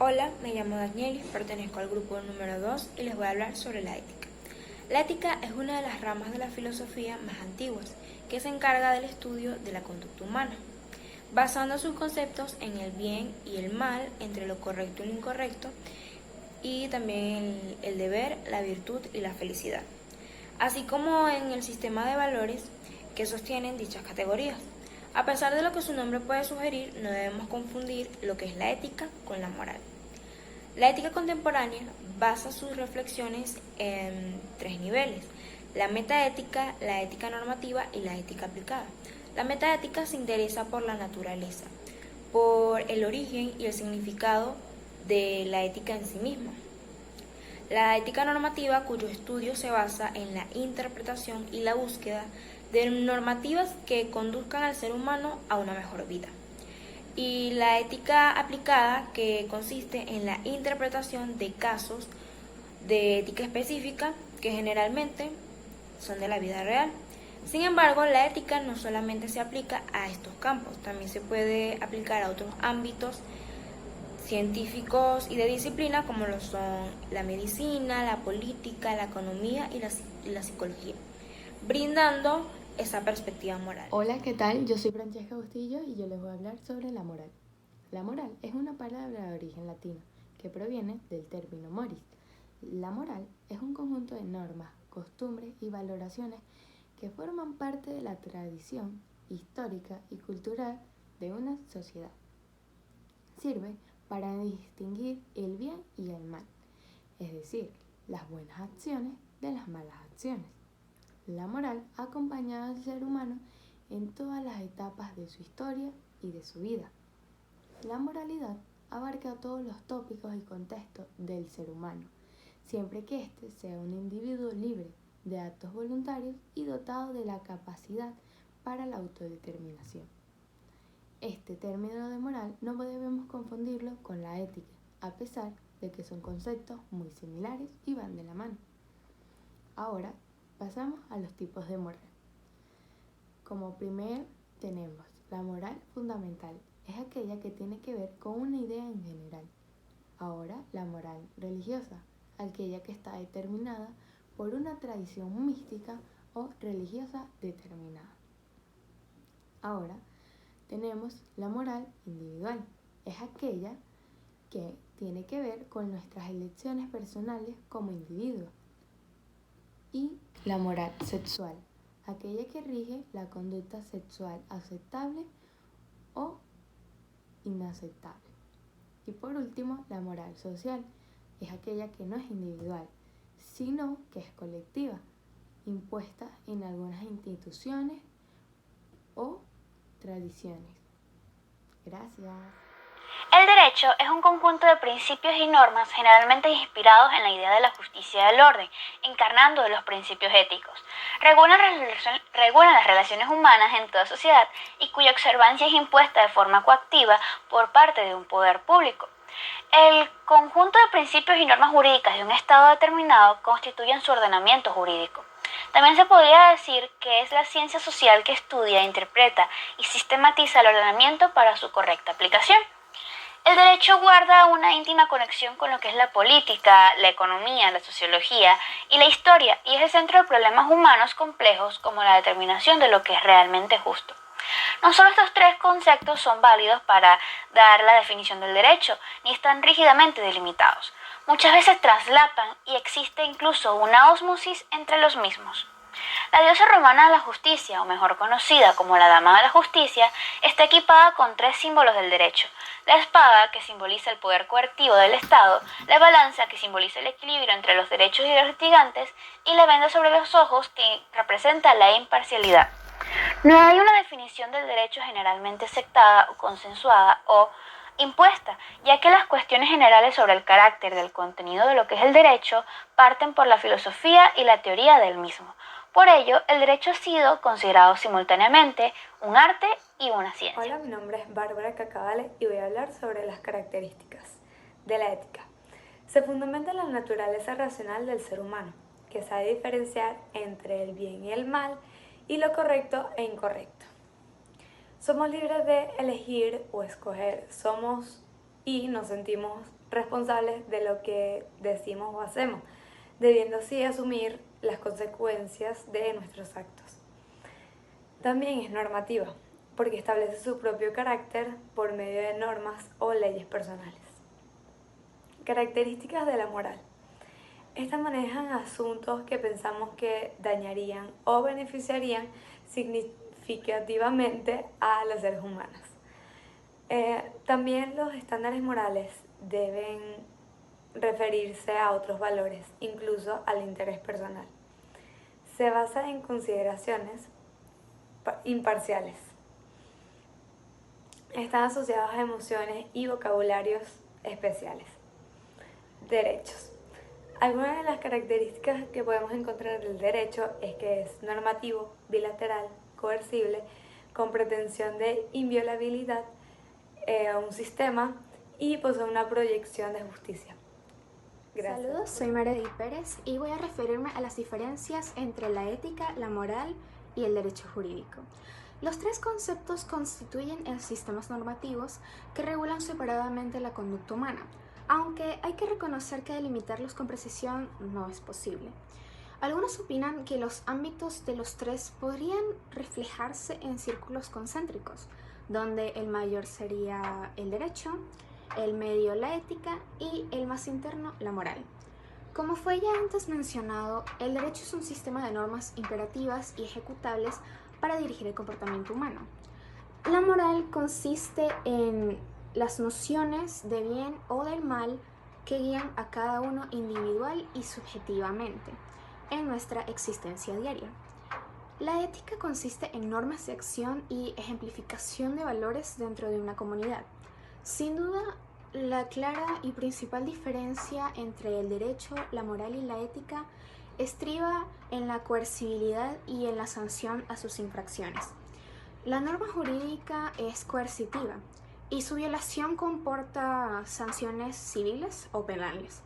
Hola, me llamo Danielis, pertenezco al grupo número 2 y les voy a hablar sobre la ética. La ética es una de las ramas de la filosofía más antiguas que se encarga del estudio de la conducta humana, basando sus conceptos en el bien y el mal, entre lo correcto y lo incorrecto, y también el deber, la virtud y la felicidad, así como en el sistema de valores que sostienen dichas categorías. A pesar de lo que su nombre puede sugerir, no debemos confundir lo que es la ética con la moral. La ética contemporánea basa sus reflexiones en tres niveles: la metaética, la ética normativa y la ética aplicada. La metaética se interesa por la naturaleza, por el origen y el significado de la ética en sí misma. La ética normativa, cuyo estudio se basa en la interpretación y la búsqueda de normativas que conduzcan al ser humano a una mejor vida. Y la ética aplicada, que consiste en la interpretación de casos de ética específica que generalmente son de la vida real. Sin embargo, la ética no solamente se aplica a estos campos, también se puede aplicar a otros ámbitos científicos y de disciplina como lo son la medicina, la política, la economía y la psicología, brindando esa perspectiva moral. Hola, ¿qué tal? Yo soy Francesca Bustillo y yo les voy a hablar sobre la moral. La moral es una palabra de origen latino que proviene del término moris. La moral es un conjunto de normas, costumbres y valoraciones que forman parte de la tradición histórica y cultural de una sociedad. Sirve para distinguir el bien y el mal, es decir, las buenas acciones de las malas acciones. La moral ha acompañado al ser humano en todas las etapas de su historia y de su vida. La moralidad abarca todos los tópicos y contextos del ser humano, siempre que éste sea un individuo libre de actos voluntarios y dotado de la capacidad para la autodeterminación. Este término de moral no debemos confundirlo con la ética, a pesar de que son conceptos muy similares y van de la mano. Ahora pasamos a los tipos de moral. Como primer tenemos la moral fundamental, es aquella que tiene que ver con una idea en general. Ahora la moral religiosa, aquella que está determinada por una tradición mística o religiosa determinada. Ahora tenemos la moral individual, es aquella que tiene que ver con nuestras elecciones personales como individuos. Y la moral sexual, aquella que rige la conducta sexual aceptable o inaceptable. Y por último, la moral social, es aquella que no es individual, sino que es colectiva, impuesta en algunas instituciones o tradiciones. Gracias. El derecho es un conjunto de principios y normas generalmente inspirados en la idea de la justicia y del orden, encarnando los principios éticos. Regulan las relaciones humanas en toda sociedad y cuya observancia es impuesta de forma coactiva por parte de un poder público. El conjunto de principios y normas jurídicas de un Estado determinado constituyen su ordenamiento jurídico. También se podría decir que es la ciencia social que estudia, interpreta y sistematiza el ordenamiento para su correcta aplicación. El derecho guarda una íntima conexión con lo que es la política, la economía, la sociología y la historia, y es el centro de problemas humanos complejos como la determinación de lo que es realmente justo. No solo estos tres conceptos son válidos para dar la definición del derecho, ni están rígidamente delimitados. Muchas veces traslapan y existe incluso una ósmosis entre los mismos. La diosa romana de la justicia, o mejor conocida como la Dama de la Justicia, está equipada con tres símbolos del derecho: la espada, que simboliza el poder coercitivo del Estado; la balanza, que simboliza el equilibrio entre los derechos y los litigantes; y la venda sobre los ojos, que representa la imparcialidad. No hay una definición del derecho generalmente aceptada o consensuada o impuesta, ya que las cuestiones generales sobre el carácter del contenido de lo que es el derecho parten por la filosofía y la teoría del mismo. Por ello, el derecho ha sido considerado simultáneamente un arte y una ciencia. Hola, mi nombre es Bárbara Cacavale y voy a hablar sobre las características de la ética. Se fundamenta en la naturaleza racional del ser humano, que sabe diferenciar entre el bien y el mal y lo correcto e incorrecto. Somos libres de elegir o escoger, somos y nos sentimos responsables de lo que decimos o hacemos, debiendo así asumir las consecuencias de nuestros actos. También es normativa, porque establece su propio carácter por medio de normas o leyes personales. Características de la moral. Estas manejan asuntos que pensamos que dañarían o beneficiarían significativamente a los seres humanos. También los estándares morales deben referirse a otros valores, incluso al interés personal. Se basa en consideraciones imparciales. Están asociados a emociones y vocabularios especiales. Derechos. Algunas de las características que podemos encontrar del derecho es que es normativo, bilateral, coercible, con pretensión de inviolabilidad, un sistema y posee una proyección de justicia. Gracias. Saludos, soy Meredith Pérez y voy a referirme a las diferencias entre la ética, la moral y el derecho jurídico. Los tres conceptos constituyen sistemas normativos que regulan separadamente la conducta humana, aunque hay que reconocer que delimitarlos con precisión no es posible. Algunos opinan que los ámbitos de los tres podrían reflejarse en círculos concéntricos, donde el mayor sería el derecho, el medio la ética y el más interno la moral. Como fue ya antes mencionado, el derecho es un sistema de normas imperativas y ejecutables para dirigir el comportamiento humano. La moral consiste en las nociones de bien o del mal que guían a cada uno individual y subjetivamente en nuestra existencia diaria. La ética consiste en normas de acción y ejemplificación de valores dentro de una comunidad. Sin duda, la clara y principal diferencia entre el derecho, la moral y la ética estriba en la coercibilidad y en la sanción a sus infracciones. La norma jurídica es coercitiva y su violación comporta sanciones civiles o penales.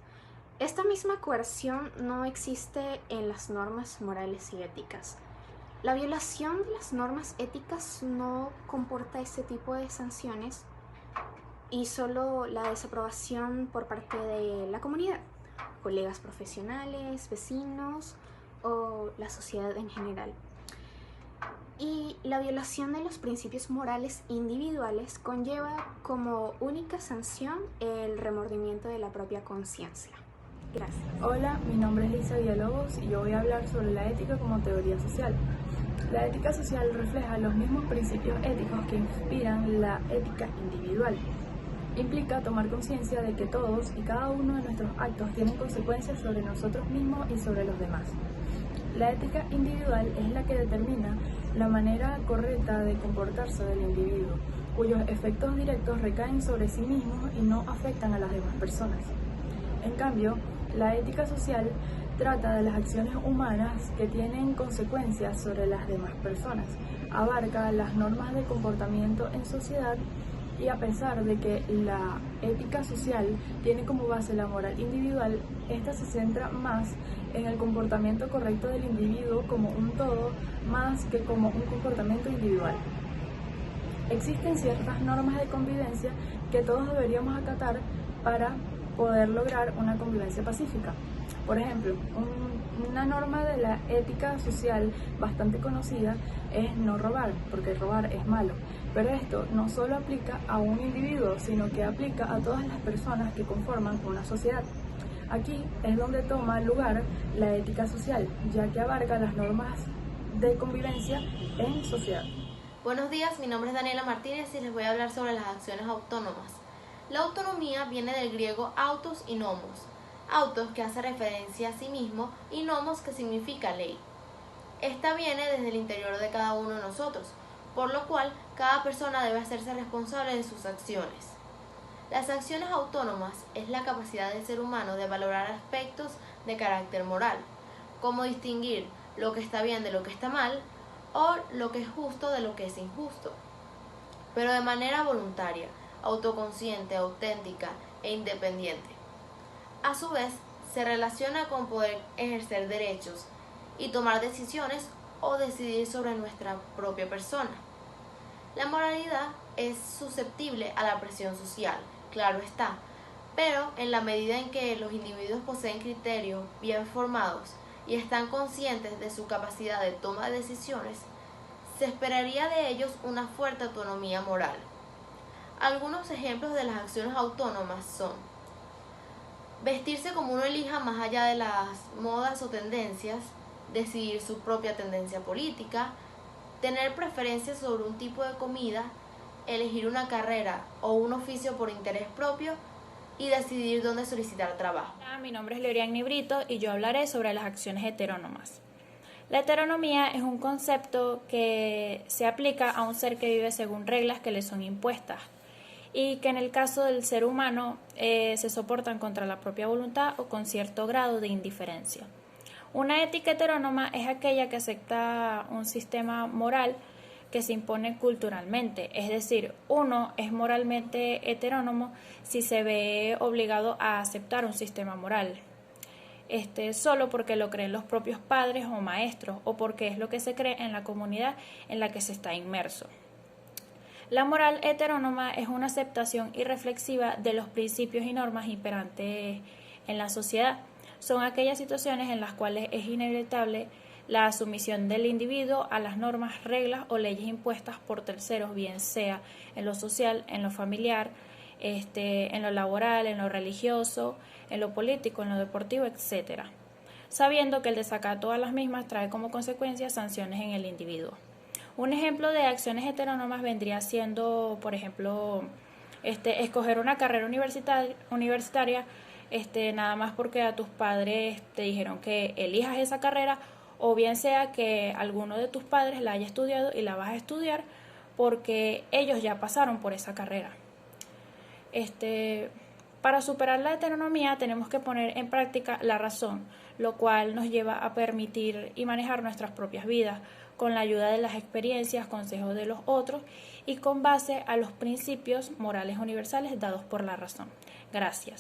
Esta misma coerción no existe en las normas morales y éticas. La violación de las normas éticas no comporta ese tipo de sanciones y solo la desaprobación por parte de la comunidad, colegas profesionales, vecinos o la sociedad en general. Y la violación de los principios morales individuales conlleva como única sanción el remordimiento de la propia conciencia. Gracias. Hola, mi nombre es Lisa Villalobos y yo voy a hablar sobre la ética como teoría social. La ética social refleja los mismos principios éticos que inspiran la ética individual. Implica tomar conciencia de que todos y cada uno de nuestros actos tienen consecuencias sobre nosotros mismos y sobre los demás. La ética individual es la que determina la manera correcta de comportarse del individuo, cuyos efectos directos recaen sobre sí mismos y no afectan a las demás personas. En cambio, la ética social trata de las acciones humanas que tienen consecuencias sobre las demás personas, abarca las normas de comportamiento en sociedad y a pesar de que la ética social tiene como base la moral individual, esta se centra más en el comportamiento correcto del individuo como un todo, más que como un comportamiento individual. Existen ciertas normas de convivencia que todos deberíamos acatar para poder lograr una convivencia pacífica. Por ejemplo, una norma de la ética social bastante conocida es no robar, porque robar es malo. Pero esto no solo aplica a un individuo, sino que aplica a todas las personas que conforman una sociedad. Aquí es donde toma lugar la ética social, ya que abarca las normas de convivencia en sociedad. Buenos días, mi nombre es Daniela Martínez y les voy a hablar sobre las acciones autónomas. La autonomía viene del griego autos y nomos. Autos, que hace referencia a sí mismo, y nomos, que significa ley. Esta viene desde el interior de cada uno de nosotros, por lo cual cada persona debe hacerse responsable de sus acciones. Las acciones autónomas es la capacidad del ser humano de valorar aspectos de carácter moral, como distinguir lo que está bien de lo que está mal, o lo que es justo de lo que es injusto, pero de manera voluntaria, autoconsciente, auténtica e independiente. A su vez, se relaciona con poder ejercer derechos y tomar decisiones o decidir sobre nuestra propia persona. La moralidad es susceptible a la presión social, claro está, pero en la medida en que los individuos poseen criterios bien formados y están conscientes de su capacidad de toma de decisiones, se esperaría de ellos una fuerte autonomía moral. Algunos ejemplos de las acciones autónomas son vestirse como uno elija más allá de las modas o tendencias, decidir su propia tendencia política, tener preferencias sobre un tipo de comida, elegir una carrera o un oficio por interés propio y decidir dónde solicitar trabajo. Hola, mi nombre es Leorian Brito y yo hablaré sobre las acciones heterónomas. La heteronomía es un concepto que se aplica a un ser que vive según reglas que le son impuestas y que en el caso del ser humano se soportan contra la propia voluntad o con cierto grado de indiferencia. Una ética heterónoma es aquella que acepta un sistema moral que se impone culturalmente, es decir, uno es moralmente heterónomo si se ve obligado a aceptar un sistema moral, solo porque lo creen los propios padres o maestros o porque es lo que se cree en la comunidad en la que se está inmerso. La moral heterónoma es una aceptación irreflexiva de los principios y normas imperantes en la sociedad. Son aquellas situaciones en las cuales es inevitable la sumisión del individuo a las normas, reglas o leyes impuestas por terceros, bien sea en lo social, en lo familiar, en lo laboral, en lo religioso, en lo político, en lo deportivo, etc., sabiendo que el desacato a las mismas trae como consecuencia sanciones en el individuo. Un ejemplo de acciones heterónomas vendría siendo, por ejemplo, escoger una carrera universitaria nada más porque a tus padres te dijeron que elijas esa carrera, o bien sea que alguno de tus padres la haya estudiado y la vas a estudiar porque ellos ya pasaron por esa carrera. Para superar la heteronomía tenemos que poner en práctica la razón, lo cual nos lleva a permitir y manejar nuestras propias vidas con la ayuda de las experiencias, consejos de los otros y con base a los principios morales universales dados por la razón. Gracias.